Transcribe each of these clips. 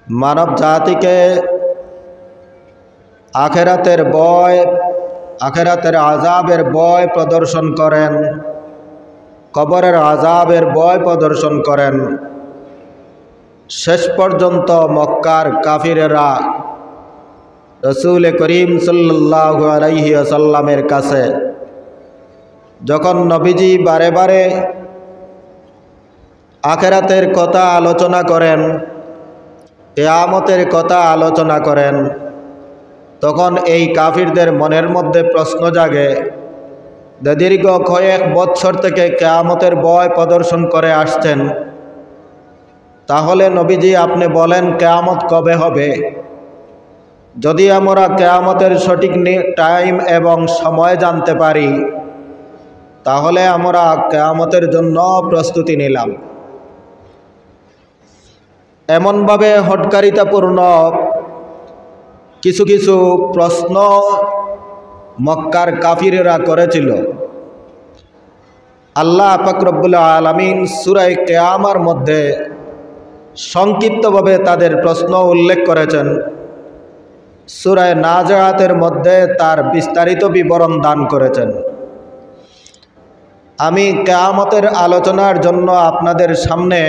মানব জাতিকে আখেরাতের ভয়, আখেরাতের আযাবের ভয় প্রদর্শন করেন, কবরের আযাবের ভয় প্রদর্শন করেন। শেষ পর্যন্ত মক্কার কাফিরেরা রাসূল করিম সাল্লাল্লাহু আলাইহি ওয়াসাল্লামের কাছে যখন নবীজি বারে বারে আখেরাতের কথা আলোচনা করেন, কিয়ামতের কথা আলোচনা করেন, তখন এই কাফিরদের মনের মধ্যে প্রশ্ন জাগে যে দীর্ঘ কয়েক বছর থেকে কিয়ামতের ভয় প্রদর্শন করে আসছেন, তাহলে নবীজি আপনি বলেন কিয়ামত কবে হবে? যদি আমরা কিয়ামতের সঠিক টাইম এবং সময় জানতে পারি, তাহলে আমরা কিয়ামতের জন্য প্রস্তুতি নিলাম। এমনভাবে হটকারিতাপূর্ণ কিছু কিছু প্রশ্ন মক্কার কাফিরেরা করেছিল। আল্লাহ পাক রব্বুল আলামিন সূরা কিয়ামার মধ্যে সংক্ষিপ্তভাবে তাদের প্রশ্ন উল্লেখ করেছেন। সূরা নাজিআতের মধ্যে তার বিস্তারিত বিবরণ দান করেছেন। আমি কিয়ামতের আলোচনার জন্য আপনাদের সামনে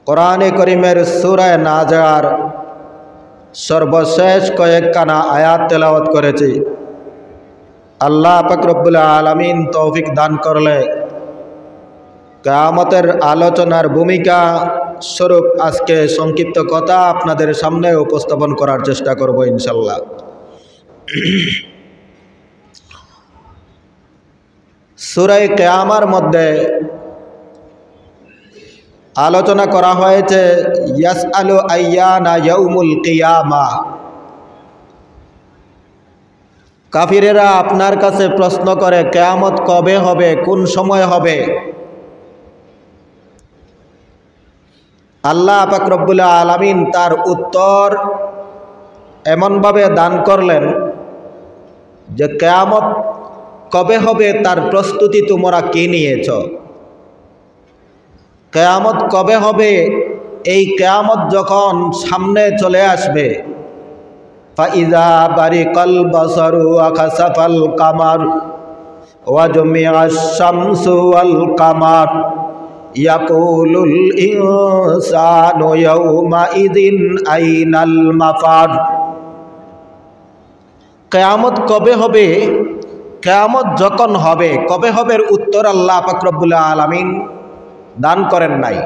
কোরআনে করিমের সূরা নাজিআর সর্বশেষ কয়েকখানা আয়াত তেলাওয়াত করেছি। আল্লাহ পাক রব্বুল আলামিন তৌফিক দান করলে কিয়ামতের আলোচনার ভূমিকা স্বরূপ আজকে সংক্ষিপ্ত কথা আপনাদের সামনে উপস্থাপন করার চেষ্টা করব ইনশাল্লাহ। সূরা কিয়ামার মধ্যে আলোচনা করা হয়েছে ইয়াসআলু আইয়ানা ইয়াউমুল কিয়ামা। কাফিরেরা আপনার কাছে প্রশ্ন করে কিয়ামত কবে হবে, কোন সময় হবে? আল্লাহ পাক রব্বুল আলামিন তার উত্তর এমনভাবে দান করলেন যে কিয়ামত কবে হবে তার প্রস্তুতি তোমরা কি নিয়েছ? কিয়ামত কবে হবে, এই কিয়ামত যখন সামনে চলে আসবে, ফাইযা বারিকাল বাসারু ওয়া খাসাফাল কামার ওয়া জুমিআশ শামসু ওয়াল কামার ইয়াকুলুল ইনসানু ইয়াউমাইযিন আইনাল মাফার। কিয়ামত কবে হবে, কিয়ামত যখন হবে, কবে হবে উত্তর আল্লাহ পাক রব্বুল আলামিন দান করেন নাই।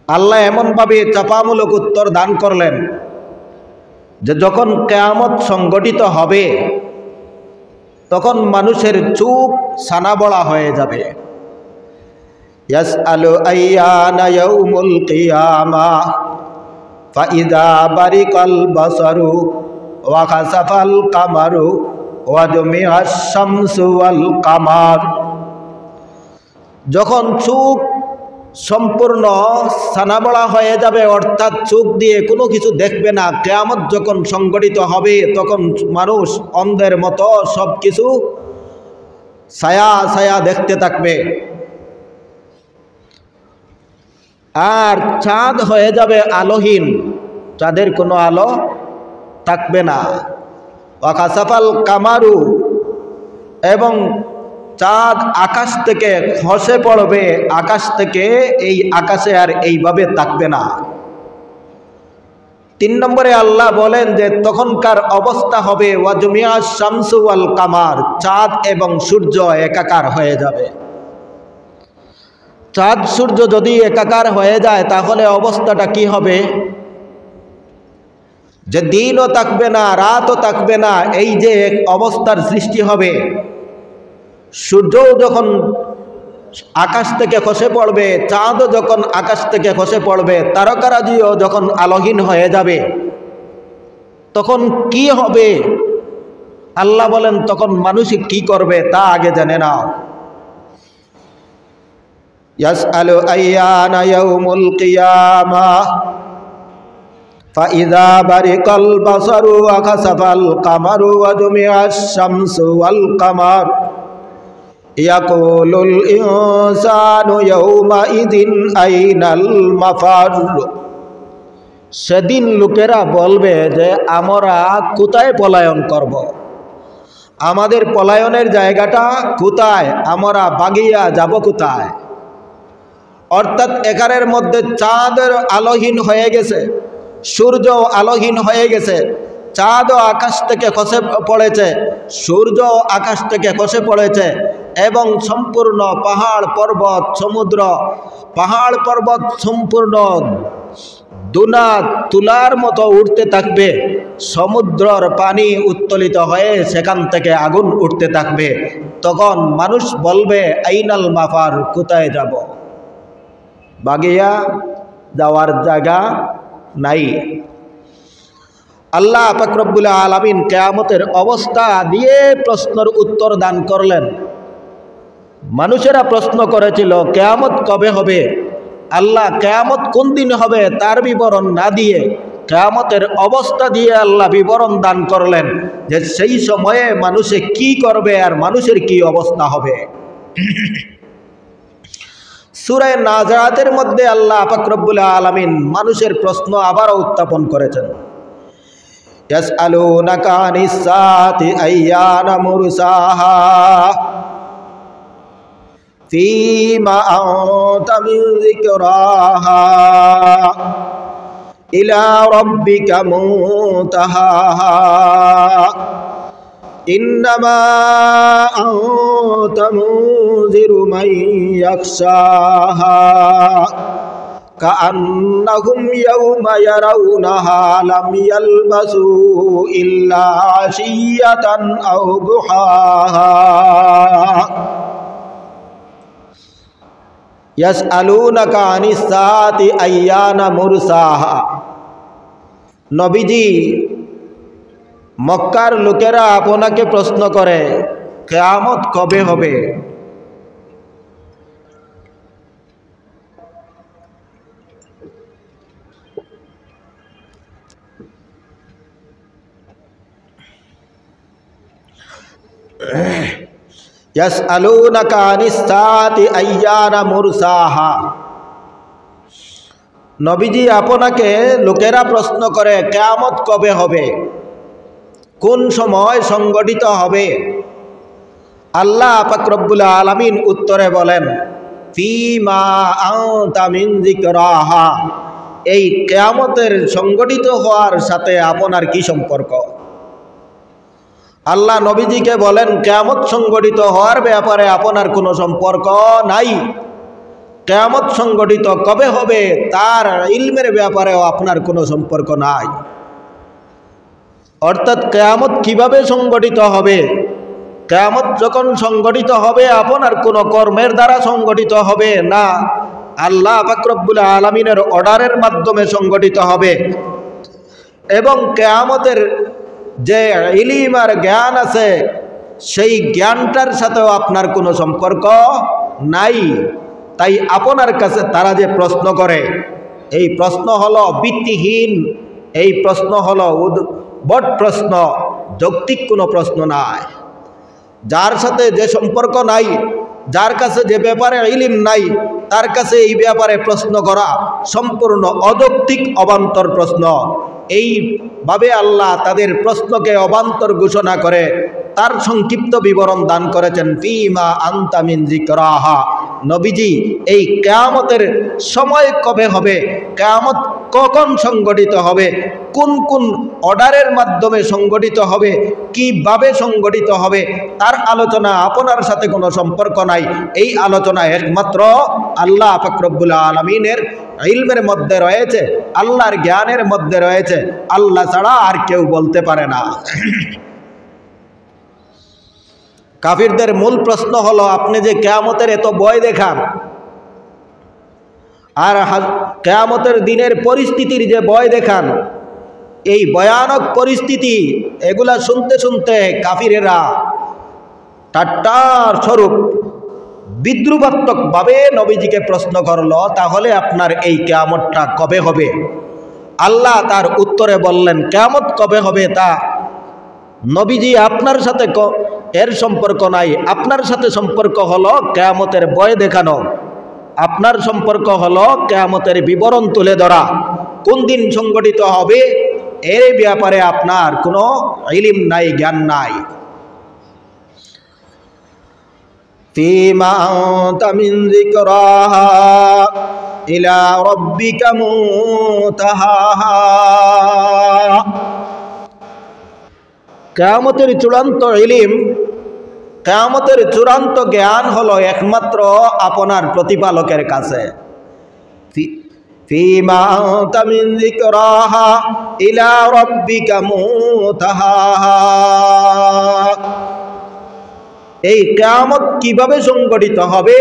আল্লাহ এমনভাবে চাপামূলক উত্তর দান করলেন যে যখন কিয়ামত সংগঠিত হবে তখন মানুষের চুপ সানাবড়া হয়ে যাবে। ইয়াসআলু আইয়ানা ইয়াউমুল কিয়ামা ফাইযা বারিকাল বাসারু ওয়া খাসাফাল কামারু ওয়া জুমিআশ শামসু ওয়াল কামার। যখন চোখ সম্পূর্ণ সানাবড়া হয়ে যাবে, অর্থাৎ চোখ দিয়ে কোনো কিছু দেখবে না, কিয়ামত যখন সংগঠিত হবে তখন মানুষ অন্ধের মতো সব কিছু ছায়া ছায়া দেখতে থাকবে। আর চাঁদ হয়ে যাবে আলোহীন, চাঁদের কোনো আলো থাকবে না। ওয়া খাসাফাল কামারু, এবং চাঁদ আকাশ থেকে খসে পড়বে, আকাশ থেকে এই আকাশে আর এইভাবে থাকবে না। 3 নম্বরে আল্লাহ বলেন যে তখনকার অবস্থা হবে ওয়া জুমিআশ শামসু ওয়াল কামার, চাঁদ এবং সূর্য একাকার হয়ে যাবে। চাঁদ সূর্য যদি একাকার হয়ে যায় তাহলে অবস্থাটা কি হবে? যে দিনও থাকবে না, রাতও থাকবে না, এই যে এক অবস্থার সৃষ্টি হবে। সূর্যও যখন আকাশ থেকে খসে পড়বে, চাঁদও যখন আকাশ থেকে খসে পড়বে, তারকারাজিও যখন আলোহীন হয়ে যাবে, তখন কি হবে? আল্লাহ বলেন তখন মানুষ কি করবে তা আগে জেনে নাও। ইয়াসআলু আইয়ানা ইয়াউমুল কিয়ামা ফাইযা বারিকাল বাসারু ওয়া খাসাফাল কামারু ওয়া জুমিআশ শামসু ওয়াল কামার ইয়াকুলুল ইনসানু ইয়াউমাইযিন আইনাল মাফার। সেদিন লোকেরা বলবে যে আমরা কোথায় পলায়ন করব। আমাদের পলায়নের জায়গাটা কোথায়, আমরা বাগিয়া যাব কোথায়। অর্থাৎ একারের মধ্যে চাঁদের আলোহীন হয়ে গেছে, সূর্য আলোহীন হয়ে গেছে, চাঁদও আকাশ থেকে খসে পড়েছে, সূর্য আকাশ থেকে খসে পড়েছে এবং সম্পূর্ণ পাহাড় পর্বত সমুদ্র, পাহাড় পর্বত সম্পূর্ণ দুনা তুলার মতো উঠতে থাকবে। সমুদ্রের পানি উত্তোলিত হয়ে সেখান থেকে আগুন উঠতে থাকবে। তখন মানুষ বলবে আইনাল মাফার, কোথায় যাব। বাগিয়া যাওয়ার জায়গা নাই। আল্লাহ পাক রব্বুল আলামিন কিয়ামতের অবস্থা দিয়ে প্রশ্নের উত্তর দান করলেন। মানুষেরা প্রশ্ন করেছিল কিয়ামত কবে হবে। আল্লাহ কিয়ামত কোন দিন হবে তার বিবরণ না দিয়ে কিয়ামতের অবস্থা দিয়ে আল্লাহ বিবরণ দান করলেন যে সেই সময়ে মানুষে কি করবে আর মানুষের কি অবস্থা হবে। সূরা নাজিআতের মধ্যে আল্লাহ পাক রব্বুল আলামিন মানুষের প্রশ্ন আবারও উত্থাপন করেছেন। ইয়াসআলুনাকা আনিস সাআতি আইয়ানা মুরসাহা ফীমা আনতা মিন যিকরাহা ইলা রাব্বিকা মুনতাহাহা ইন্নামা আনতা মুনযিরু মান ইয়াখশাহা কাআন্নাহুম ইয়াওমা ইয়ারাউনাহা লাম ইয়ালবাসু ইল্লা আশিয়াতান আও দুহাহা। ইয়াসআলুনাকা আনিস সাআতি আইয়ানা মুরসাহা। নবীজি, মক্কার লোকেরা আপনাকে প্রশ্ন করে কিয়ামত কবে হবে। ইয়াসআলুনাকা আনিস সাআতি আইয়ানা মুরসাহা। নবীজি, আপনাকে লোকেরা প্রশ্ন করে কিয়ামত কবে হবে, কোন সময় সংগঠিত হবে। আল্লাহ পাক রব্বুল আলামিন উত্তরে বলেন ফীমা আনতা মিন যিকরাহা। এই কিয়ামতের সংগঠিত হওয়ার সাথে আপনার কি সম্পর্ক। আল্লাহ নবীজিকে বলেন কিয়ামত সংগঠিত হওয়ার ব্যাপারে আপনার কোনো সম্পর্ক নাই। কিয়ামত সংগঠিত কবে হবে তার ইলমের ব্যাপারেও আপনার কোনো সম্পর্ক নাই। অর্থাৎ কিয়ামত কিভাবে সংগঠিত হবে, কিয়ামত যখন সংগঠিত হবে আপনার কোনো কর্মের দ্বারা সংগঠিত হবে না, আল্লাহ পাক রব্বুল আলামিনের অর্ডারের মাধ্যমে সংগঠিত হবে। এবং কিয়ামতের যে ইলম আর জ্ঞান আছে সেই জ্ঞানটার সাথেও আপনার কোনো সম্পর্ক নাই। তাই আপনার কাছে তারা যে প্রশ্ন করে এই প্রশ্ন হলো ভিত্তিহীন, এই প্রশ্ন হলো উদ্ভট প্রশ্ন, যৌক্তিক কোনো প্রশ্ন নাই। যার সাথে যে সম্পর্ক নাই, যার কাছে যে ব্যাপারে ইলম নাই, তার কাছে এই ব্যাপারে প্রশ্ন করা সম্পূর্ণ অযৌক্তিক অবান্তর প্রশ্ন। এইভাবে আল্লাহ তাদের প্রশ্নকে অবান্তর ঘোষণা করে তার সংক্ষিপ্ত বিবরণ দান করেছেন ফীমা আনতা মিন যিকরাহা। নবীজি, এই কিয়ামতের সময় কবে হবে, কিয়ামত কখন সংগঠিত হবে, কোন কোন অর্ডারের মাধ্যমে সংগঠিত হবে, কিভাবে সংগঠিত হবে তার আলোচনা আপনার সাথে কোনো সম্পর্ক নাই। এই আলোচনা একমাত্র আল্লাহ পাক রব্বুল আলামিনের ইলমের মধ্যে রয়েছে, আল্লাহর জ্ঞানের মধ্যে রয়েছে। আল্লাহ ছাড়া আর কেউ বলতে পারে না। কাফিরদের মূল প্রশ্ন হলো আপনি যে কিয়ামতের এত ভয় দেখান আর কিয়ামতের দিনের পরিস্থিতির যে ভয় দেখান, এই ভয়ানক পরিস্থিতি এগুলা শুনতে শুনতে কাফিরেরা ঠাট্টার স্বরূপ বিদ্রুপাত্মকভাবে নবীজিকে প্রশ্ন করলো তাহলে আপনার এই কিয়ামতটা কবে হবে। আল্লাহ তার উত্তরে বললেন কিয়ামত কবে হবে তা নবীজি আপনার সাথে এর সম্পর্ক নাই। আপনার সাথে সম্পর্ক হলো কিয়ামতের ভয় দেখানো, আপনার সম্পর্ক হলো কিয়ামতের বিবরণ তুলে ধরা। কোন দিন সংগঠিত হবে এর ব্যাপারে আপনার কোনো ইলম নাই, জ্ঞান নাই। ফীমা আনতা মিন যিকরাহা ইলা রাব্বিকা মুনতাহাহা। কিয়ামতের চূড়ান্ত ইলম, কিয়ামতের চূড়ান্ত জ্ঞান হলো একমাত্র আপনার প্রতিপালকের কাছে। ফীমা আনতা মিন যিকরাহা ইলা রাব্বিকা মুনতাহাহা। এই কিয়ামত কিভাবে সংগঠিত হবে,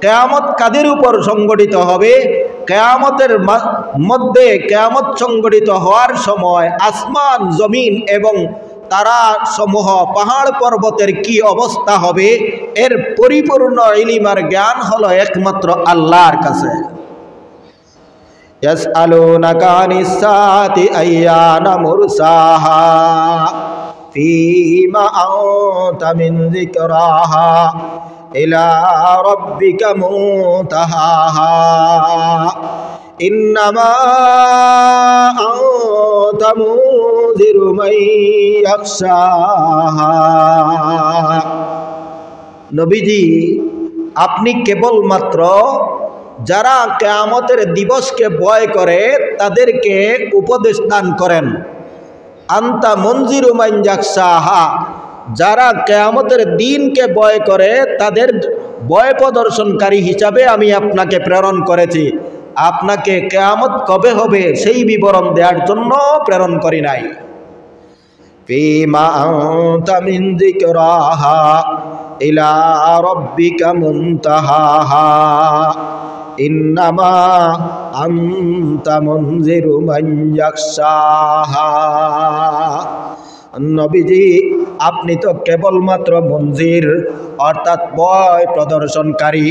কিয়ামত কাদের উপর সংগঠিত হবে, কিয়ামতের মধ্যে কিয়ামত সংগঠিত হওয়ার সময় আসমান জমিন এবং তারা সমূহ পাহাড় পর্বতের কি অবস্থা হবে এর পরিপূর্ণ ইলম আর জ্ঞান হলো একমাত্র আল্লাহর কাছে। ইয়াসআলুনাকা আনিস সাআতি আইয়ানা মুরসাহা ফীমা আনতা মিন যিকরাহা ইলা রাব্বিকা মুনতাহাহা ইন্নামা আনতা মুনযিরু মান ইয়াখশাহা। নবীজি, আপনি কেবলমাত্র যারা কিয়ামতের দিবসকে ভয় করে তাদেরকে উপদেশ দান করেন। আনতা মুনযিরু মান ইয়াখশাহা, যারা কিয়ামতের দিনকে ভয় করে তাদের ভয় প্রদর্শনকারী হিসাবে আমি আপনাকে প্রেরণ করেছি। আপনাকে কিয়ামত কবে হবে সেই বিবরণ দেওয়ার জন্য প্রেরণ করি নাই। ফীমা আনতা মিন যিকরাহা ইলা রাব্বিকা মুনতাহাহা ইন্নামা আনতা মুনযিরু মান ইয়াখশাহা। নবীজি, আপনি তো কেবলমাত্র মনজির অর্থাৎ ভয় প্রদর্শনকারী,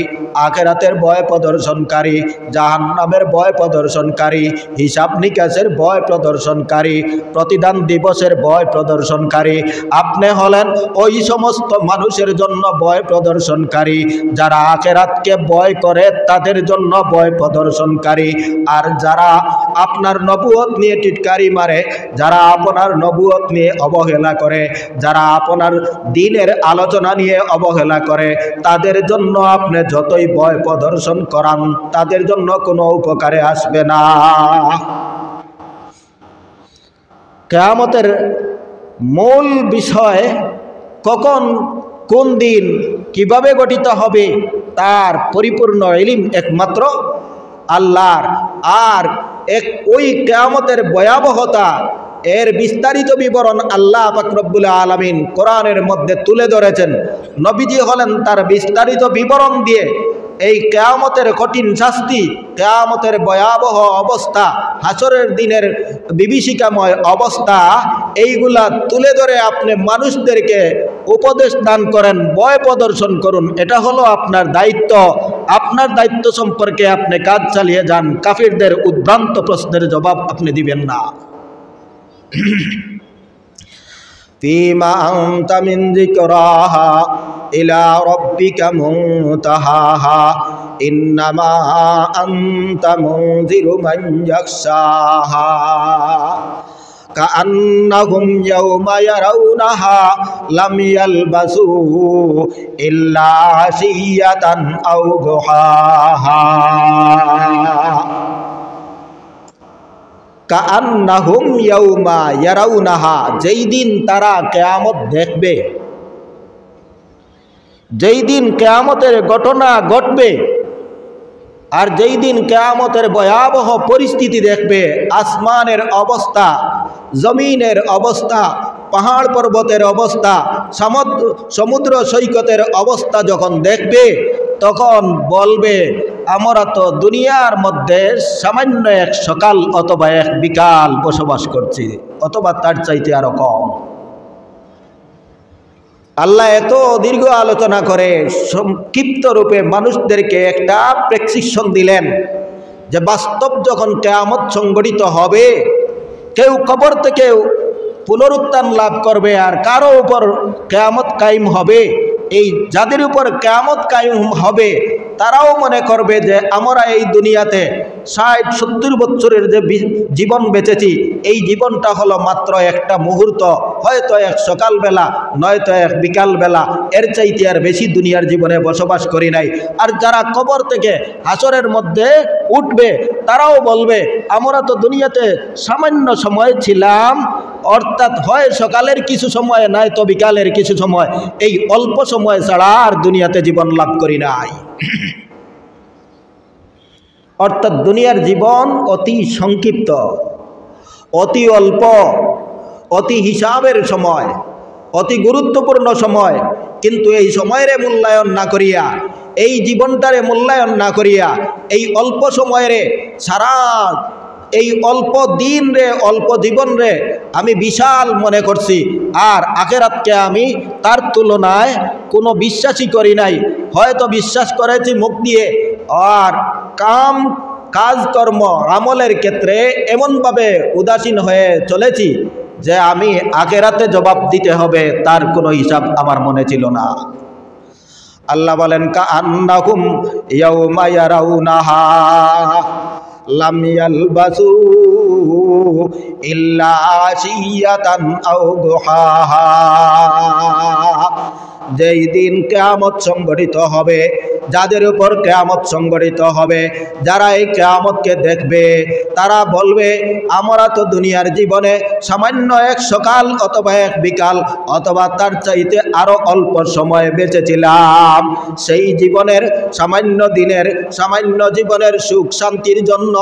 আখিরাতের ভয় প্রদর্শনকারী, জাহান্নামের ভয় প্রদর্শনকারী, হিসাব নিকাশের ভয় প্রদর্শনকারী, প্রতিদান দিবসের ভয় প্রদর্শনকারী। আপনি হলেন ওই সমস্ত মানুষের জন্য ভয় প্রদর্শনকারী যারা আখিরাতকে ভয় করে, তাদের জন্য ভয় প্রদর্শনকারী। আর যারা আপনার নবুয়ত নিয়ে টিটকারি মারে, যারা আপনার নবুয়ত নিয়ে অবহেলা করে, যারা আপনার দ্বীনের আলোচনা নিয়ে অবহেলা করে, তাদের জন্য আপনি যতই ভয় প্রদর্শন করান তাদের জন্য কোনো উপকারে আসবে না। কিয়ামতের মূল বিষয় কখন, কোন দিন, কিভাবে গঠিত হবে তার পরিপূর্ণ ইলম একমাত্র আল্লাহর। আর ওই কিয়ামতের ভয়াবহতা এর বিস্তারিত বিবরণ আল্লাহ পাক রব্বুল আলামিন কোরআনের মধ্যে তুলে ধরেছেন। নবীজি হলেন তার বিস্তারিত বিবরণ দিয়ে এই কিয়ামতের কঠিন শাস্তি, কিয়ামতের ভয়াবহ অবস্থা, হাসরের দিনের বিভীষিকাময় অবস্থা, এইগুলা তুলে ধরে আপনি মানুষদেরকে উপদেশ দান করেন, ভয় প্রদর্শন করুন। এটা হলো আপনার দায়িত্ব। আপনার দায়িত্ব সম্পর্কে আপনি কাজ চালিয়ে যান। কাফিরদের উদ্ভ্রান্ত প্রশ্নের জবাব আপনি দিবেন না। ফীমা আনতা মিন যিকরাহা ইলা রাব্বিকা মুনতাহাহা ইন্নামা আনতা মুনযিরু মান ইয়াখশাহা কাআন্নাহুম ইয়াওমা ইয়ারাউনাহা লাম ইয়ালবাসু ইল্লা আশিয়াতান আও দুহাহা। কাআন্নাহুম ইয়াওমা ইয়ারাউনাহা, যেই দিন তারা কিয়ামত দেখবে, যেই দিন কিয়ামতের ঘটনা ঘটবে, আর যেই দিন কিয়ামতের ভয়াবহ পরিস্থিতি দেখবে, আসমানের অবস্থা, জমিনের অবস্থা, পাহাড় পর্বতের অবস্থা, সমুদ্র সৈকতের অবস্থা যখন দেখবে, তখন বলবে আমরা তো দুনিয়ার মধ্যে সামান্য এক সকাল অথবা এক বিকাল বসবাস করছি, অথবা তার চাইতে আরো কম। আল্লাহ এত দীর্ঘ আলোচনা করে সংক্ষিপ্ত রূপে মানুষদেরকে একটা প্রেসক্রিপশন দিলেন যে বাস্তব যখন কিয়ামত সংগঠিত হবে, কেউ কবর থেকে পুনরুত্থান লাভ করবে আর কারো উপর কিয়ামত কায়েম হবে। এই যাদের উপর কিয়ামত কায়েম হবে তারাও মনে করবে যে আমরা এই দুনিয়াতে 60-70 বছরের যে জীবন বেঁচেছি, এই জীবনটা হলো মাত্র একটা মুহূর্ত, হয়তো এক সকালবেলা নয়তো এক বিকালবেলা, এর চাইতে আর বেশি দুনিয়ার জীবনে বসবাস করি নাই। আর যারা কবর থেকে হাসরের মধ্যে উঠবে তারাও বলবে আমরা তো দুনিয়াতে সামান্য সময় ছিলাম, অর্থাৎ হয় সকালের কিছু সময় নয়তো বিকালের কিছু সময়, এই অল্প সময় ছাড়া আর দুনিয়াতে জীবন লাভ করি নাই। অর্থাৎ দুনিয়ার জীবন অতি সংক্ষিপ্ত, অতি অল্প, অতি হিসাবের সময়, অতি গুরুত্বপূর্ণ সময়। কিন্তু এই সময়ের মূল্যায়ন না করিয়া, এই জীবনটারে মূল্যায়ন না করিয়া, এই অল্প সময়ের সারা এই অল্প দিন রে, অল্প জীবন রে আমি বিশাল মনে করছি, আর আখিরাতকে আমি তার তুলনায় কোনো বিশ্বাসই করি নাই। হয়তো বিশ্বাস করেছি মুখ দিয়ে, আর কাজকর্ম আমলের ক্ষেত্রে এমনভাবে উদাসীন হয়ে চলেছি যে আমি আখিরাতে জবাব দিতে হবে তার কোনো হিসাব আমার মনে ছিল না। আল্লাহ বলেন কাআন্নাহুম ইয়াউমা ইয়ারাউনাহা লাম ইয়ালবাসু ইল্লা আশিয়াতান আও দুহাহা। যেই দিন কিয়ামত সংঘটিত হবে, যাদের উপর কিয়ামত সংঘটিত হবে, যারা এই কিয়ামতকে দেখবে তারা বলবে আমরা তো দুনিয়ার জীবনে সামান্য এক সকাল অথবা এক বিকাল অথবা তার চাইতে আরো অল্প সময় বেঁচেছিলাম। সেই জীবনের সামান্য দিনের, সামান্য জীবনের সুখ শান্তির জন্য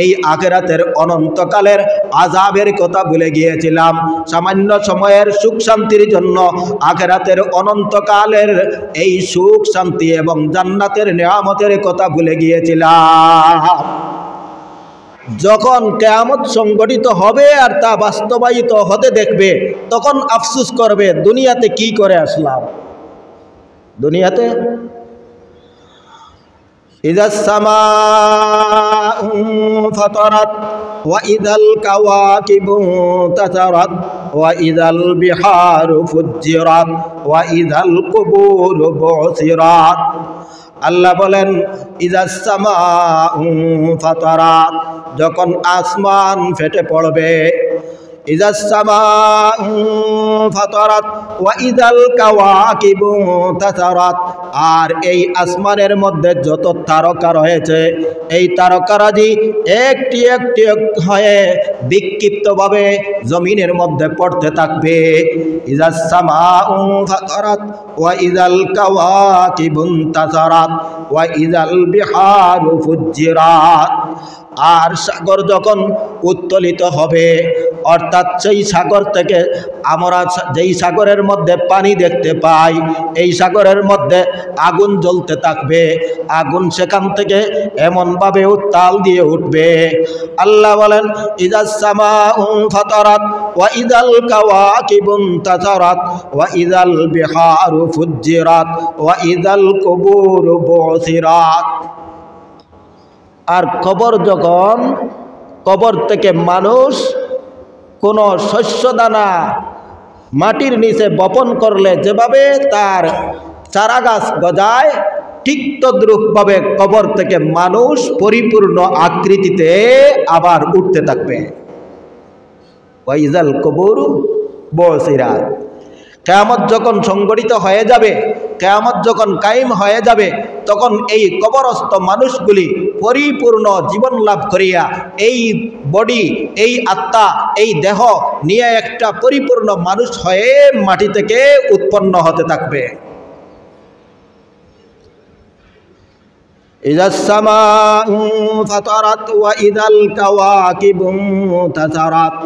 এই আখিরাতের অনন্তকালের আযাবের কথা ভুলে গিয়েছিলাম। সামান্য সময়ের সুখ শান্তির জন্য আখিরাতের অনন্তকালের এই সুখ শান্তি এবং জান্নাতের নিয়ামতের কথা ভুলে গিয়েছিলাম। যখন কিয়ামত সংঘটিত হবে আর তা বাস্তবায়িত হতে দেখবে, তখন আফসোস করবে দুনিয়াতে কি করে আসলাম। দুনিয়াতে ইযাস সামাউ ফাতারাত ওয়া ইযাল কাওয়াকিবু তাতারাত ওয়া ইযাল বিহারু ফুজ্জিরাত ওয়া ইযাল কুবুরু বুসিরাত। আল্লাহ বলেন ইযাস সামাউ ফাতারাত, যখন আসমান ফেটে পড়বে, ইযাস সামাউ ফাতারাত ওয়া ইযাল কাওয়াকিবু তাতারাত, আর এই আসমানের মধ্যে যত তারকা রয়েছে এই তারকারাজি একটি একটি হয়ে বিক্ষিপ্তভাবে জমিনের মধ্যে পড়তে থাকবে। ইযাস সামাউ ফাতারাত ওয়া ইযাল কাওয়াকিবু তাতারাত ওয়া ইযাল বিহারু ফুজ্জিরাত। আর সাগর যখন উত্তোলিত হবে, অর্থাৎ সেই সাগর থেকে আমরা যেই সাগরের মধ্যে পানি দেখতে পাই, এই সাগরের মধ্যে আগুন জ্বলতে থাকবে। আগুন সেখান থেকে এমনভাবে উত্তাল দিয়ে উঠবে। আল্লাহ বলেন ইযাস সামাউ ফাতারাত ওয়া ইযাল কাওয়াকিবু তাতারাত ওয়া ইযাল বিহারু ফুজ্জিরাত ওয়া ইযাল কুবুরু বুসিরাত। আর কবর থেকে মানুষ কোনো শস্যদানা মাটির নিচে বপন করলে যেভাবে তার চারা গাছ গজায়, ঠিক তদ্রূপভাবে কবর থেকে মানুষ পরিপূর্ণ আকৃতিতে আবার উঠতে থাকবে। ওয়া ইযাল কুবুরু বুসিরাত। কিয়ামত যখন সংগঠিত হয়ে যাবে, কিয়ামত যখন কায়েম হয়ে যাবে, তখন এই কবরস্থ মানুষগুলি পরিপূর্ণ জীবন লাভ করিয়া এই বডি, এই আত্মা, এই দেহ নিয়ে একটা পরিপূর্ণ মানুষ হয়ে মাটি থেকে উৎপন্ন হতে থাকবে। ইযাস সামাউ ফাতারাত ওয়া ইযাল কাওয়াকিবু তাতারাত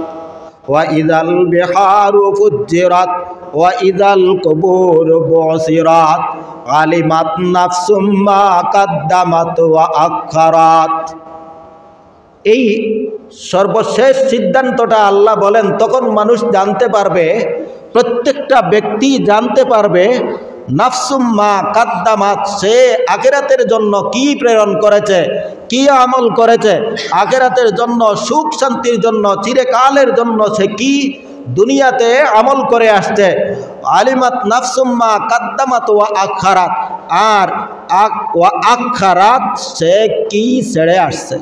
ওয়া ইযাল বিহারু ফুজ্জিরাত ওয়া ইযাল কুবুরু বুসিরাত আলিমাত নাফসুম মা কাদ্দামাত ওয়া আখারাত। এই সর্বশেষ সিদ্ধান্তটা আল্লাহ বলেন তখন মানুষ জানতে পারবে, প্রত্যেকটা ব্যক্তি জানতে পারবে নাফসুম মা কাদ্দামাত, সে আখিরাতের জন্য কি প্রেরণ করেছে, কি আমল করেছে, আখিরাতের জন্য সুখ শান্তির জন্য চিরকালের জন্য সে কি দুনিয়াতে আমল করে আসছে। আলিমাত নাফসুম মা কাদ্দামাত ওয়া আখারাত, আর ওয়া আখারাত সে কি ছেড়ে আসছে।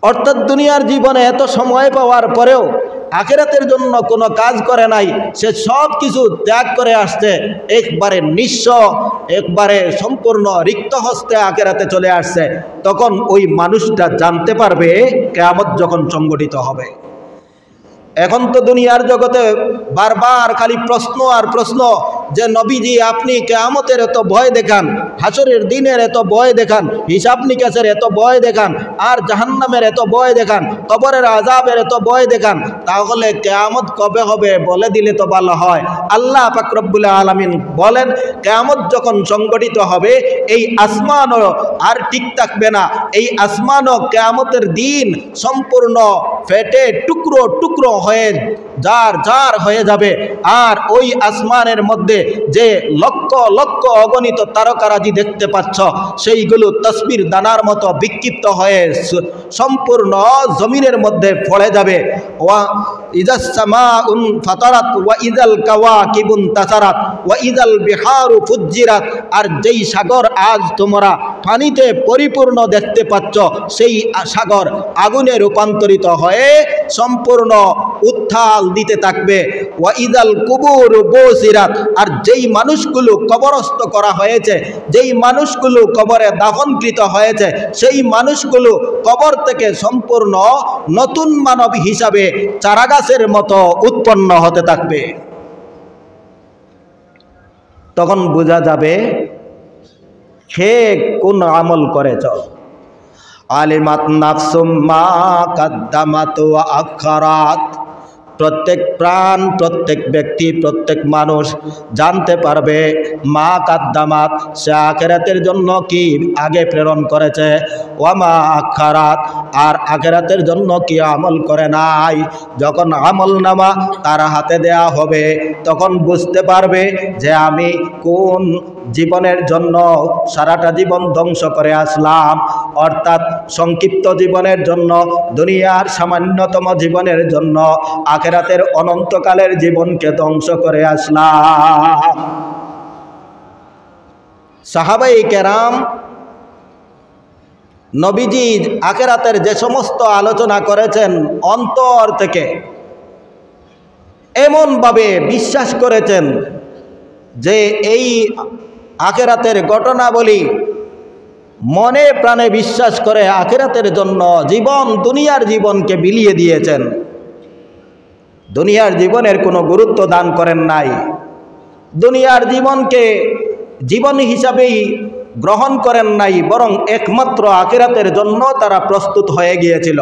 অর্থাৎ দুনিয়ার জীবনে এত সময় পাওয়ার পরেও আখিরাতের জন্য কোনো কাজ করে নাই, সে সব কিছু ত্যাগ করে আসছে, একবারে নিঃস্ব, একবারে সম্পূর্ণ রিক্ত হস্তে আখিরাতে চলে আসছে। তখন ওই মানুষটা জানতে পারবে কিয়ামত যখন সংগঠিত হবে। এখন তো দুনিয়ার জগতে বারবার খালি প্রশ্ন আর প্রশ্ন যে নবীজি আপনি কিয়ামতের এত ভয় দেখান, হাসরের দিনের এত ভয় দেখান, হিসাব নিকাশের এত ভয় দেখান, আর জাহান্নামের এত ভয় দেখান, কবরের আযাবের এত ভয় দেখান, তাহলে কিয়ামত কবে হবে বলে দিলে তো ভালো হয়। আল্লাহ পাক রব্বুল আলামিন বলেন কিয়ামত যখন সংগঠিত হবে এই আসমানও আর ঠিক থাকবে না, এই আসমানও কিয়ামতের দিন সম্পূর্ণ ফেটে টুকরো টুকরো হয়ে জার হয়ে যাবে। আর ওই আসমানের মধ্যে যে লক্ষ লক্ষ অগণিত তারকারাজি দেখতে পাচ্ছ, সেইগুলো তসবির দানার মতো বিক্ষিপ্ত হয়ে সম্পূর্ণ জমিনের মধ্যে পড়ে যাবে। ওয়া ইযাস সামাউন ফাতারাত ওয়া ইযাল কাওয়াকিবুন তাসারাত ওয়া ইযাল বিহারু ফুজ্জিরাত, আর যেই সাগর আজ তোমরা পানিতে পরিপূর্ণ দেখতে পাচ্ছ, সেই সাগর আগুনে রূপান্তরিত হয়ে সম্পূর্ণ উত্থাল দিতে থাকবে। ওয়া ইযাল কুবুর বুসিরাত, আর যেই মানুষগুলো কবরস্থ করা হয়েছে, যেই মানুষগুলো কবরে দাফনকৃত হয়েছে, সেই মানুষগুলো কবর থেকে সম্পূর্ণ নতুন মানব হিসাবে চারাগাছের মতো উৎপন্ন হতে থাকবে। তখন বোঝা যাবে কে কোন আমল করেছ। আলিমাত নাফসুম মা কাদ্দামাত ওয়া আখারাত, প্রত্যেক প্রাণ, প্রত্যেক ব্যক্তি, প্রত্যেক মানুষ জানতে পারবে মা কাদ্দামাত, সে আখিরাতের জন্য কি আগে প্রেরণ করেছে, ওয়া মা আখারাত, আর আখিরাতের জন্য কি আমল করে নাই। যখন আমল নামা তার হাতে দেয়া হবে তখন বুঝতে পারবে যে আমি কোন জীবনের জন্য সারাটা জীবন ধ্বংস করে আসলাম, অর্থাৎ সংক্ষিপ্ত জীবনের জন্য, দুনিয়ার সামান্যতম জীবনের জন্য আখিরাতের অনন্তকালের জীবনকে ধ্বংস করে আসলাম। সাহাবায়ে কেরাম নবীজি আখিরাতের যে সমস্ত আলোচনা করেছেন অন্তর থেকে এমনভাবে বিশ্বাস করেছেন যে এই আখিরাতের ঘটনাবলী মনে প্রাণে বিশ্বাস করে আখিরাতের জন্য জীবন, দুনিয়ার জীবনকে বিলিয়ে দিয়েছেন। দুনিয়ার জীবনের কোনো গুরুত্ব দান করেন নাই, দুনিয়ার জীবনকে জীবন হিসাবেই গ্রহণ করেন নাই, বরং একমাত্র আখিরাতের জন্য তারা প্রস্তুত হয়ে গিয়েছিল।